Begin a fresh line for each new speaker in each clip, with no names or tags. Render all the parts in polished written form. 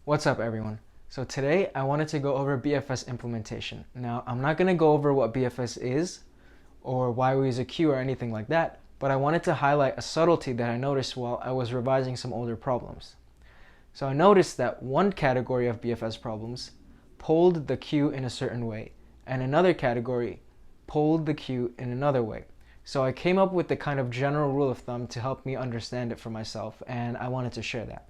What's up, everyone? So today I wanted to go over BFS implementation. Now, I'm not going to go over what BFS is or why we use a queue or anything like that, but I wanted to highlight a subtlety that I noticed while I was revising some older problems. So I noticed that one category of BFS problems polled the queue in a certain way, and another category polled the queue in another way. So I came up with the kind of general rule of thumb to help me understand it for myself, and I wanted to share that.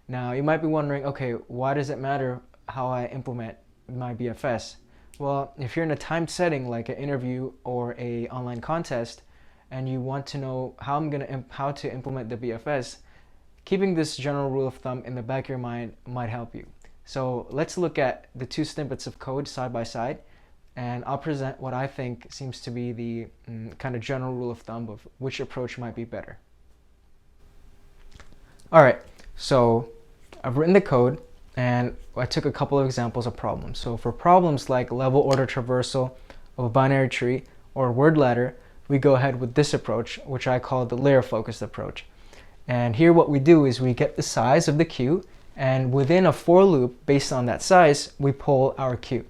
Now, you might be wondering, okay, why does it matter how I implement my BFS? Well, if you're in a timed setting like an interview or an online contest, and you want to know how how to implement the BFS, keeping this general rule of thumb in the back of your mind might help you. So let's look at the two snippets of code side by side, and I'll present what I think seems to be the kind of general rule of thumb of which approach might be better. All right, so I've written the code and I took a couple of examples of problems. So for problems like level order traversal of a binary tree or word ladder, we go ahead with this approach, which I call the layer focused approach. And here what we do is we get the size of the queue, and within a for loop based on that size, we pull our queue.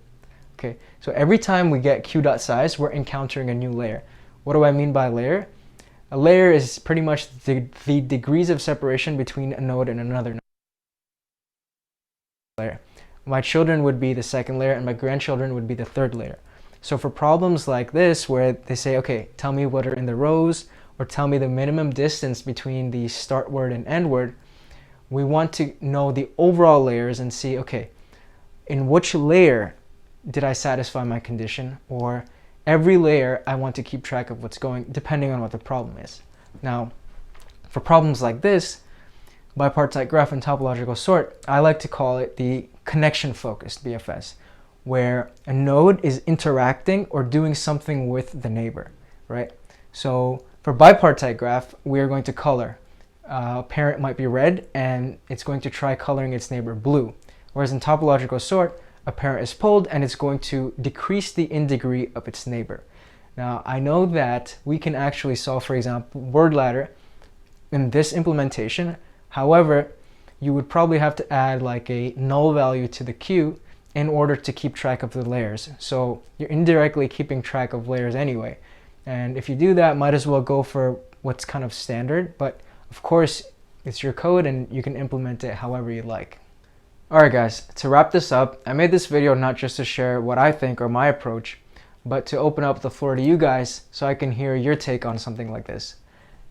Okay, so every time we get queue.size, we're encountering a new layer. What do I mean by layer? A layer is pretty much the degrees of separation between a node and another node. Layer. My children would be the second layer and my grandchildren would be the third layer. So for problems like this where they say, okay, tell me what are in the rows or tell me the minimum distance between the start word and end word, we want to know the overall layers and see, okay, in which layer did I satisfy my condition, or every layer I want to keep track of what's going depending on what the problem is. Now, for problems like this, bipartite graph and topological sort, I like to call it the connection-focused BFS, where a node is interacting or doing something with the neighbor, right? So for bipartite graph, we are going to color. Parent might be red, and it's going to try coloring its neighbor blue. Whereas in topological sort, a parent is pulled, and it's going to decrease the in degree of its neighbor. Now, I know that we can actually solve, for example, word ladder in this implementation. However, you would probably have to add like a null value to the queue in order to keep track of the layers. So you're indirectly keeping track of layers anyway. And if you do that, might as well go for what's kind of standard. But of course, it's your code and you can implement it however you like. Alright guys, to wrap this up, I made this video not just to share what I think or my approach, but to open up the floor to you guys so I can hear your take on something like this.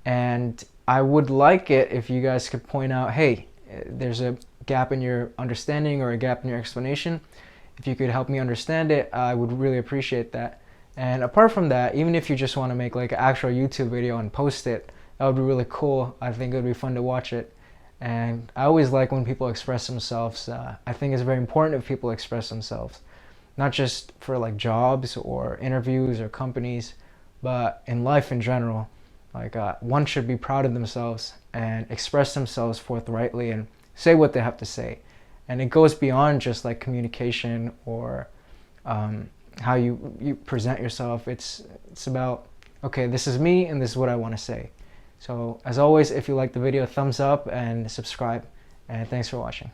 And I would like it if you guys could point out, hey, there's a gap in your understanding or a gap in your explanation. If you could help me understand it, I would really appreciate that. And apart from that, even if you just want to make like an actual YouTube video and post it, that would be really cool. I think it would be fun to watch it. And I always like when people express themselves. I think it's very important if people express themselves, not just for like jobs or interviews or companies, but in life in general. Like one should be proud of themselves and express themselves forthrightly and say what they have to say. And it goes beyond just like communication or how you present yourself. It's about, okay, this is me and this is what I want to say. So as always, if you like the video, thumbs up and subscribe. And thanks for watching.